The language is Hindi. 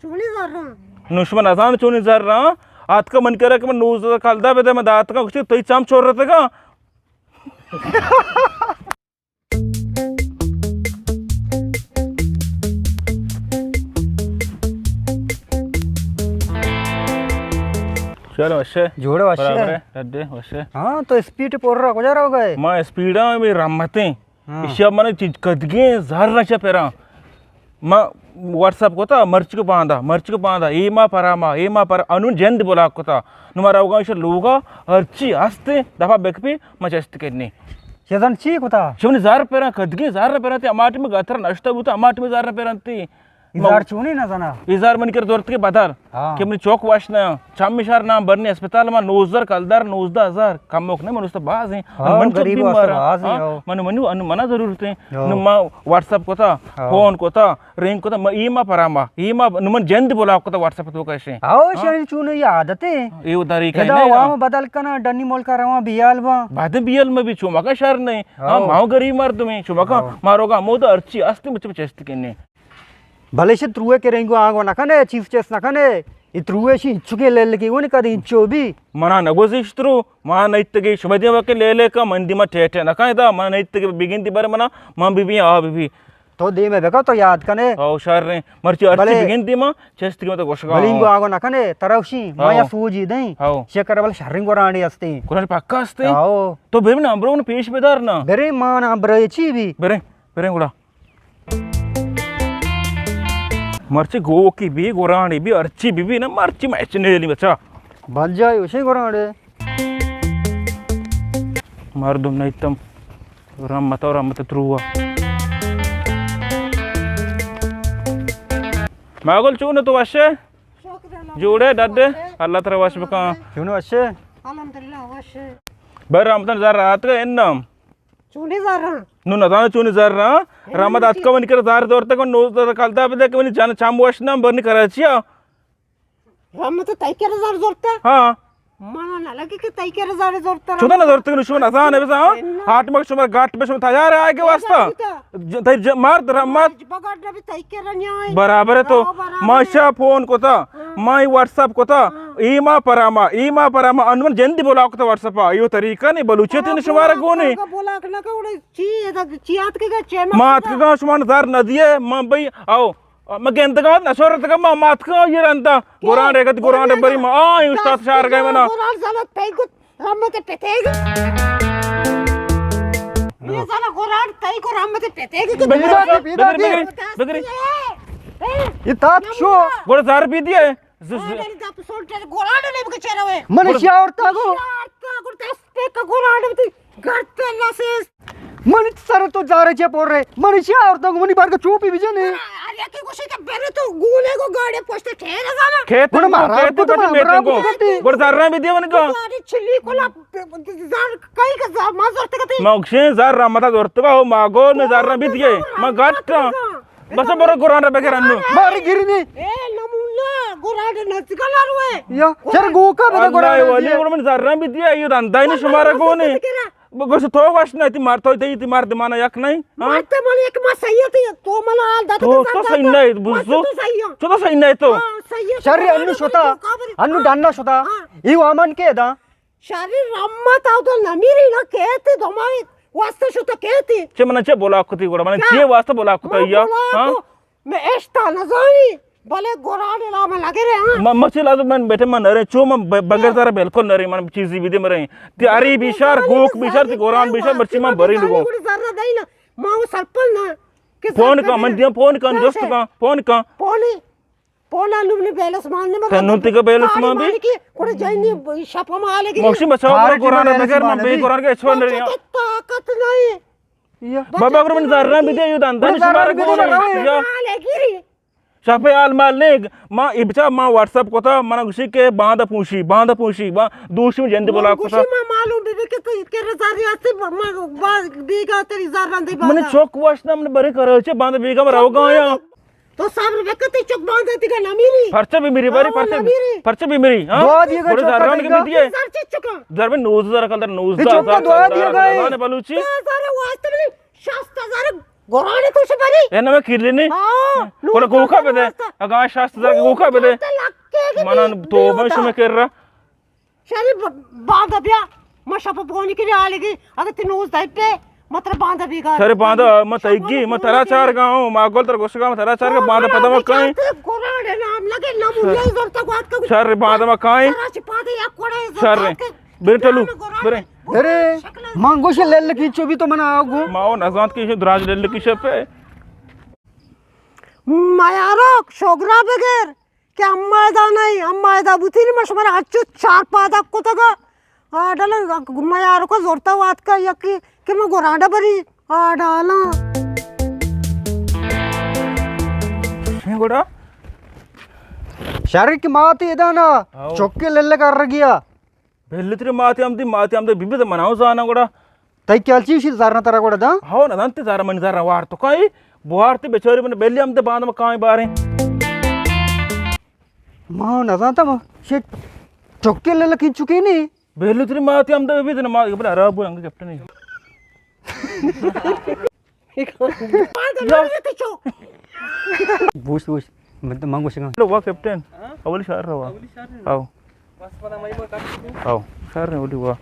नुश्मन अजान चुनी जर रहा आज का मन करे कि मैं नूज खालदा बेदे मैं दात का कुछ तो ही चाम छोड़ रहे थे का चलो वैसे जोड़े वैसे रद्दे वैसे हाँ तो स्पीड पोर रहा को जा रहा होगा मैं स्पीड में रमते इसे मैंने चीज कदगे जार रचा पेरा मैं व्हाट्सएप को था मर्च को बांधा एमा पर अनु जंद बोला को था नुमारा होगा इसे लोगा अर्ची आस्ते दफा बेकपी मैं चेस्ट करनी चेतन ची को था शिवने जार पेरा कदगे जार पेरा थे अमाट में गाथर नष्ट बुता अमाट में जार पेरा थी इजार चुनी ना जाना इजार मन कर दोरत के बादर कि अपनी चौक वाशना चामिशार नाम बरने अस्पताल में नोजर कलदार 9000 कम मोक नहीं मनुष्य बाज है मन गरीब मन मनु अनु मना जरूरत है नुमा व्हाट्सएप को था फोन को था रिंग को था ईमा परामा ईमा नुमन जंद बोला को था व्हाट्सएप तो कैसे आओ शरीर चुने ये आदत है ये उधारी का है वहां बदल का डन्नी मोल का रवा बियाल वा बाद बियाल में भी चुमा का शहर नहीं हां माओ गरीब मार तुम्हें चुमा का मारोगा मोद अर्ची आस्ते मुझे चेस्ट करने भले से त्रुए के रेंगो आगो नखने चीफ चेस नखने इत्रुए शी इच्छुके लेलकी उन कद इंचो भी मना नगोजिस्त्रू मा नैतगे शुभदेव के लेले का मंदी मा ठेठे नकायदा मा नैतगे बिगिन दिबर मना मा बिबी आ बिबी तो दे में देखो तो याद कने ओ शहर रे मरची अर्ची बिगिन दी मा चेस्ट की तो गोशगा बलिंगो आगो नखने तरवशी माया सूजी दई शेकर बल शरिंग गोराणी असते कोन पक्का असते आओ तो बेम ना अम्ब्रो ने पेश बेदार ना बेरे मा ना ब्रयची भी बेरे गुड़ा मर्ची गो की भी गोराणी भी अर्ची भी ना मर्ची मैच ने ली बच्चा बन जाए उसे गोराणे मार दुम नहीं तम रमत त्रुआ मागल चून तो वशे जोड़े दद्दे अल्लाह तेरा वश बका चून वशे अल्हम्दुलिल्लाह वशे बर रमतन जार रात का एन्नम चूनी जार नु नदान चूनी जार रा रमत अतका वनी कर जार दौर तक नो कलता पे देख वनी जान चाम वशना बरनी कराचिया रमत तैकेर जार जोरता हां माना ना लगे कि तैकेर जार जोरता चुदा ना दौर तक नुशवन आसान है बस हाट में शुमर घाट में शुमर था यार आए के वास्ता तै मार रमत बगाड़ भी तैकेर न्याय बराबर है तो माशा फोन को था माई व्हाट्सएप को था ईमा परामा अनुमन जंदी बोला को था व्हाट्सएप यो तरीका नहीं बलूचे तीन शुमारा कोने बोला ना का उड़े चियात के चे मात का शुमान दार नदिए मां भाई आओ मैं गेंद का ना सोरत का मात का ये रंता गोरांडे बरी मां आ उस्ताद शार गए मना गोरांड साला तैगु रमते पेतेग ये साला गोरांड तैगु रमते पेतेग बगरी ये तात शो गोर जार पी दिए गोरांड ने के चेरवे मनुष्य और तागो तस्ते का गोरांड में करते ना से मनुष्य सर तो जा रहे पोर रहे मनुष्य और तागो मनी बार का चोपी भी जाने अरे की कुछ के बेरे तो गुले को गाड़े पोस्टे ठेरे जाना खेत गोड़ मारा खेत तो मेटे को गोड़ जार रहा भी दिए मन को गाड़ी छिली कोला जार कई का जार मा जोरते कते मौक्षे जार रामता जोरते का हो मागो ने जार रहा भी दिए मैं गट बस बरो गोरांडे बगैर अन्नु मारी गिरनी ए नमुना गोरांड नचकला रुए या चर गोका बे गोरांडे वाली गोड़ मन जार रहा भी दिए यो धंधा नहीं शुमारा कोने गोस तो वाश नहीं ती मार तो ती मार दे माना यक नहीं मारते मला एक मा सही होती तो मला दात तो सही नहीं बुझो तो सही नहीं तो शरीर अन्नु शोता अन्नु डान्ना शोता ई वामन के दा शरीर रम्मत आव तो नमीरी ना केते दोमाई वास्ता शोता केते चे मना चे बोला कुती गोड़ा मने चे वास्ता बोला कुता या हां मैं एस्ता न जानी भले गोराडे लामा लगे रे हां मछली लादो मन बैठे मन अरे चो मन बगैर तारा बिल्कुल नरे मन चीज विदे मरे त्यारी बिशार गोक बिशार ती गोरान बिशार मच्छी में भरी लगो जरा दई ना माऊ सरपल ना फोन का मन दिया फोन का दोस्त का फोन का पोना लुमने बेलस मारने में तनुती का बेलस मां भी कोड़े जाइनी छापा मार लेगी मौसी बचाओ गोरान बगैर में बे गोरान के छवन रे ताकत नहीं बाबा गुरु मन जरा भी दे युदान दन शुमार गोरान या लेगी शाफे आल माल ने मां इबचा मां व्हाट्सएप को था मना खुशी के बांध पूछी बा दूसरी में जंद बोला को था मां मालूम दे के तो के रजारी आते मां बीगा तेरी जार दे मैंने चौक वाशना हमने बरे करे छे बांध बीगा में रहोगा या तो सब बेकते चौक बांध देती का ना मेरी पर्चे भी मेरी बारी पर्चे भी मेरी हां दो दिए गए जरन के भी दिए सर्च चुका जर में 9000 कलर 9000 चौक का दो दिए गए बलूची सारे वास्तव में शास्त्र गोराने तो से बरी ए ना किरलिनी हां कोला गोखा बेदे अगा शास्त्र दा गोखा बेदे mana to ban shume kerra शरी बांधा बिया मशा पकोनी के आलेगी अगर तिनोस दाइपे मात्र बांधा बिगा सरे बांधा मत आईगी मत तरा चार गांव मागोल तर गोसगा मत तरा चार का बांधा पदमा काई गोराने नाम लगे नमुले जोरता बात का सरे बांधा मा काई पादे या कोड़े सरे बेरटलू बेरे अरे मांगो से लेल की चो भी तो मना आगो माओ नजात की द्राज लेल की शपे मायारो शोगरा बगैर क्या अम्मा दा बुतीनी मशमरा अच्छु चार पादा को तगा आडल मायारो को जोरता बात का यकी कि मैं गोरांडा बरी आडाला गोड़ा शरीर की माती इदाना चौके लेल कर रगिया बेल्लित्री माती आमदी बिबिद मनाव जाना गोड़ा तई क्यालची शी जारना तरा गोड़ा दा हाव ना दंते जारा मन जारा वार तो काई बुहारते बेचारी मन बेल्ली आमदे बांध में काई बारे मां ना जानता मा शे चौके लेल की चुकी नहीं बेल्लित्री माती आमदे बिबिद ना मा बड़ा अरब अंग कैप्टन नहीं बूस बूस मतलब मांगो सिंगा लो वा कैप्टन अवली शार रवा आओ आओ शार ने ओली वा